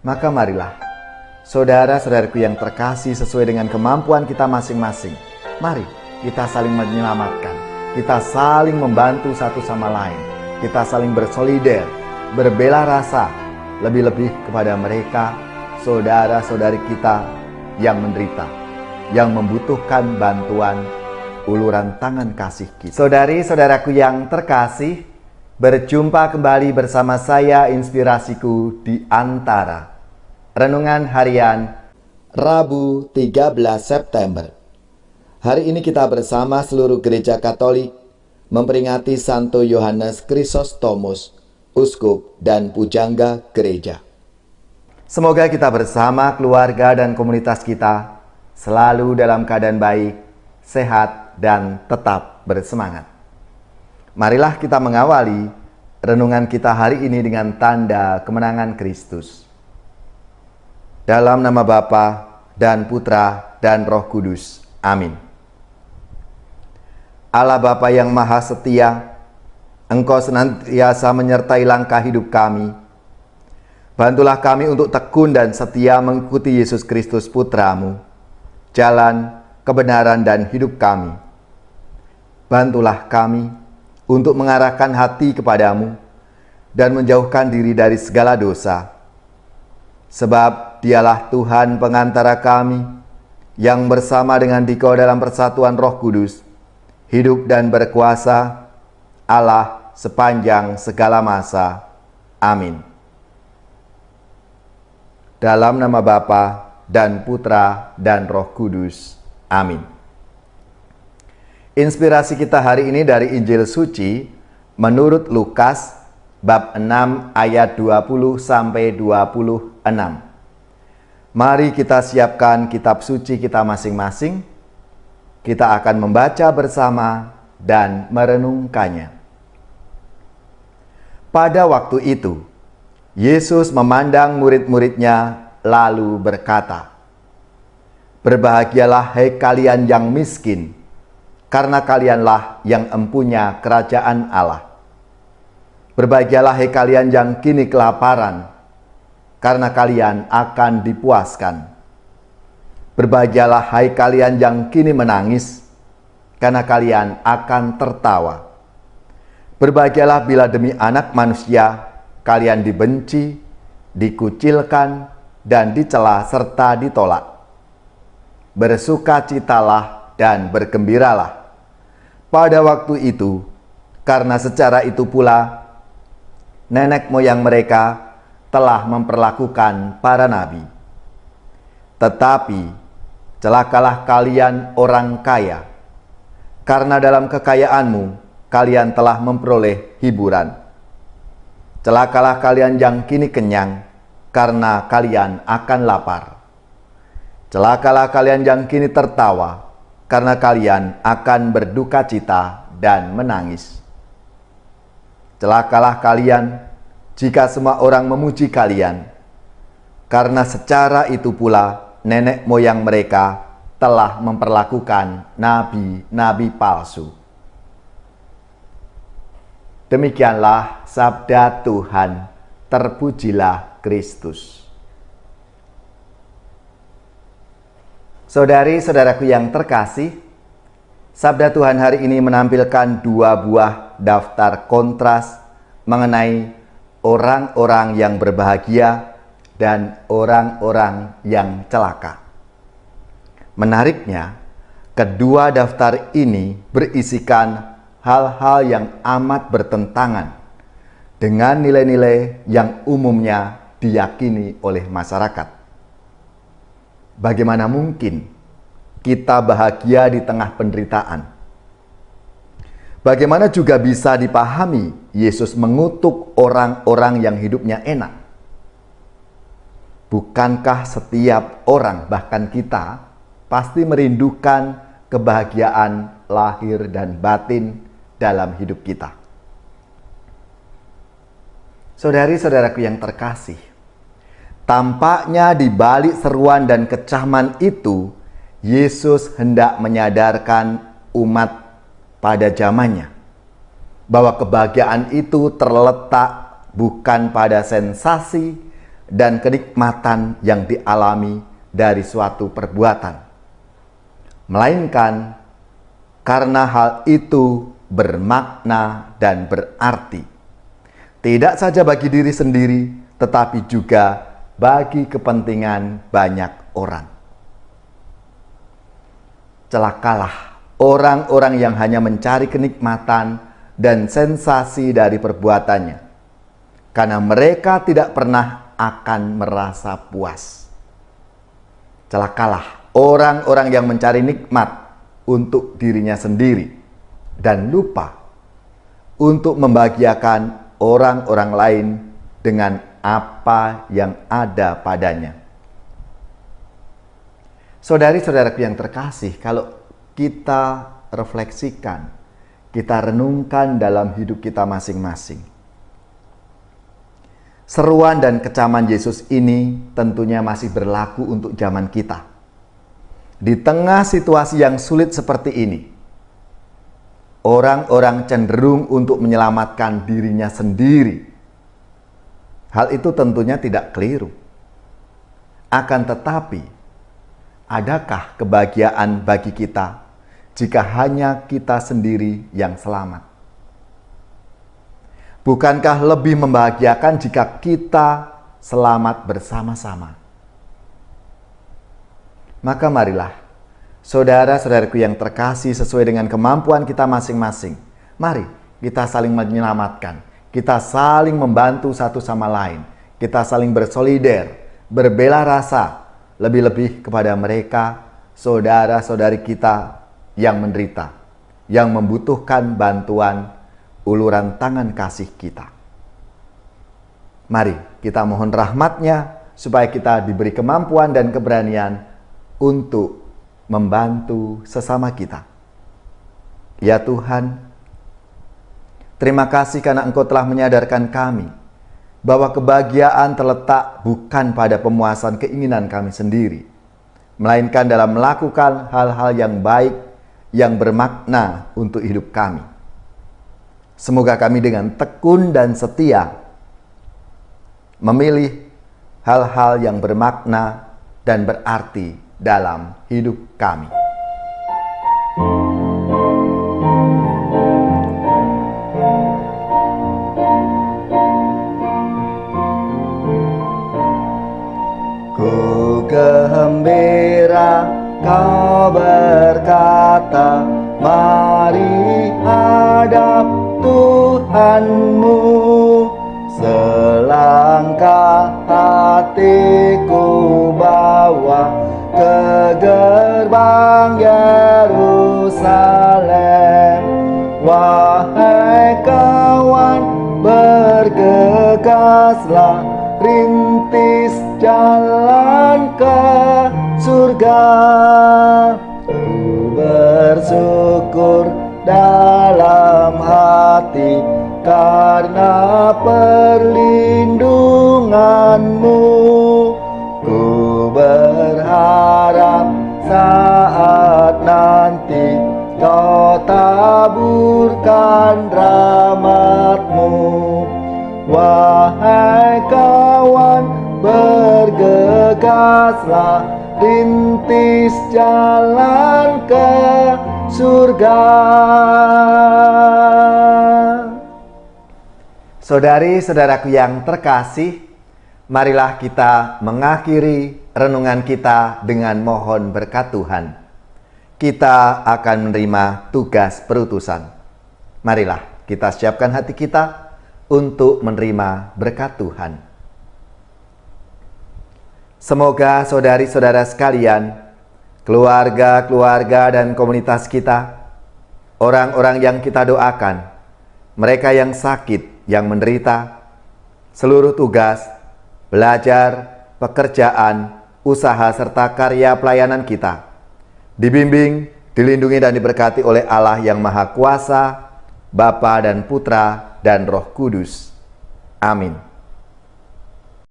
Maka marilah, saudara-saudaraku yang terkasih, sesuai dengan kemampuan kita masing-masing, mari kita saling menyelamatkan, kita saling membantu satu sama lain, kita saling bersolider, berbela rasa, lebih-lebih kepada mereka, saudara-saudari kita yang menderita, yang membutuhkan bantuan uluran tangan kasih kita. Saudari-saudaraku yang terkasih, berjumpa kembali bersama saya, Inspirasiku di Antara. Renungan harian Rabu 13 September. Hari ini kita bersama seluruh gereja Katolik memperingati Santo Yohanes Chrysostomus, uskup dan pujangga gereja. Semoga kita bersama keluarga dan komunitas kita selalu dalam keadaan baik, sehat, dan tetap bersemangat. Marilah kita mengawali renungan kita hari ini dengan tanda kemenangan Kristus. Dalam nama Bapa dan Putra dan Roh Kudus. Amin. Allah Bapa yang Maha Setia, Engkau senantiasa menyertai langkah hidup kami. Bantulah kami untuk tekun dan setia mengikuti Yesus Kristus Putra-Mu, jalan, kebenaran, dan hidup kami. Bantulah kami untuk mengarahkan hati kepadamu dan menjauhkan diri dari segala dosa. Sebab Dialah Tuhan pengantara kami, yang bersama dengan Dikau dalam persatuan Roh Kudus, hidup dan berkuasa, Allah sepanjang segala masa. Amin. Dalam nama Bapa dan Putra dan Roh Kudus. Amin. Inspirasi kita hari ini dari Injil Suci menurut Lukas bab 6 ayat 20 sampai 26. Mari kita siapkan kitab suci kita masing-masing. Kita akan membaca bersama dan merenungkannya. Pada waktu itu, Yesus memandang murid-muridnya lalu berkata, "Berbahagialah hai kalian yang miskin, karena kalianlah yang empunya kerajaan Allah. Berbahagialah hai kalian yang kini kelaparan, karena kalian akan dipuaskan. Berbahagialah hai kalian yang kini menangis, karena kalian akan tertawa. Berbahagialah bila demi Anak Manusia kalian dibenci, dikucilkan, dan dicela serta ditolak. Bersukacitalah dan bergembiralah pada waktu itu, karena secara itu pula nenek moyang mereka telah memperlakukan para nabi. Tetapi celakalah kalian orang kaya, karena dalam kekayaanmu kalian telah memperoleh hiburan. Celakalah kalian yang kini kenyang, karena kalian akan lapar. Celakalah kalian yang kini tertawa, karena kalian akan berduka cita dan menangis. Celakalah kalian jika semua orang memuji kalian, karena secara itu pula nenek moyang mereka telah memperlakukan nabi-nabi palsu." Demikianlah sabda Tuhan. Terpujilah Kristus. Saudari-saudaraku yang terkasih, sabda Tuhan hari ini menampilkan dua buah daftar kontras mengenai orang-orang yang berbahagia dan orang-orang yang celaka. Menariknya, kedua daftar ini berisikan hal-hal yang amat bertentangan dengan nilai-nilai yang umumnya diyakini oleh masyarakat. Bagaimana mungkin kita bahagia di tengah penderitaan? Bagaimana juga bisa dipahami Yesus mengutuk orang-orang yang hidupnya enak? Bukankah setiap orang, bahkan kita, pasti merindukan kebahagiaan lahir dan batin dalam hidup kita? Saudari-saudaraku yang terkasih, tampaknya di balik seruan dan kecaman itu, Yesus hendak menyadarkan umat pada zamannya bahwa kebahagiaan itu terletak bukan pada sensasi, dan kenikmatan yang dialami dari suatu perbuatan, melainkan karena hal itu bermakna dan berarti, tidak saja bagi diri sendiri, tetapi juga bagi kepentingan banyak orang. Celakalah orang-orang yang hanya mencari kenikmatan dan sensasi dari perbuatannya, karena mereka tidak pernah akan merasa puas. Celakalah orang-orang yang mencari nikmat untuk dirinya sendiri dan lupa untuk membahagiakan orang-orang lain dengan apa yang ada padanya. Saudari-saudaraku yang terkasih, kalau kita refleksikan, kita renungkan dalam hidup kita masing-masing, seruan dan kecaman Yesus ini tentunya masih berlaku untuk zaman kita. Di tengah situasi yang sulit seperti ini, orang-orang cenderung untuk menyelamatkan dirinya sendiri. Hal itu tentunya tidak keliru. Akan tetapi, adakah kebahagiaan bagi kita jika hanya kita sendiri yang selamat? Bukankah lebih membahagiakan jika kita selamat bersama-sama? Maka marilah, saudara-saudaraku yang terkasih, sesuai dengan kemampuan kita masing-masing, mari kita saling menyelamatkan, kita saling membantu satu sama lain, kita saling bersolider, berbela rasa, lebih-lebih kepada mereka, saudara-saudari kita yang menderita, yang membutuhkan bantuan uluran tangan kasih kita. Mari kita mohon rahmat-Nya supaya kita diberi kemampuan dan keberanian untuk membantu sesama kita. Ya Tuhan, terima kasih karena Engkau telah menyadarkan kami bahwa kebahagiaan terletak bukan pada pemuasan keinginan kami sendiri, melainkan dalam melakukan hal-hal yang baik, yang bermakna untuk hidup kami. Semoga kami dengan tekun dan setia memilih hal-hal yang bermakna dan berarti dalam hidup kami. Ku gembira Kau berkata, mari hadap Tuhanmu. Selangkah hatiku bawa ke gerbang Yerusalem. Wahai kawan, bergegaslah, rintis jalan ke surga. Ku bersyukur dalam hati karena perlindunganmu. Ku berharap saat nanti Kau taburkan rahmat-Mu. Wahai kawan, bergegaslah, rintis jalan ke surga. Saudari-saudaraku yang terkasih, marilah kita mengakhiri renungan kita dengan mohon berkat Tuhan. Kita akan menerima tugas perutusan. Marilah kita siapkan hati kita untuk menerima berkat Tuhan. Semoga saudari-saudara sekalian, keluarga-keluarga dan komunitas kita, orang-orang yang kita doakan, mereka yang sakit, yang menderita, seluruh tugas, belajar, pekerjaan, usaha, serta karya pelayanan kita, dibimbing, dilindungi dan diberkati oleh Allah yang Maha Kuasa, Bapa dan Putra dan Roh Kudus. Amin.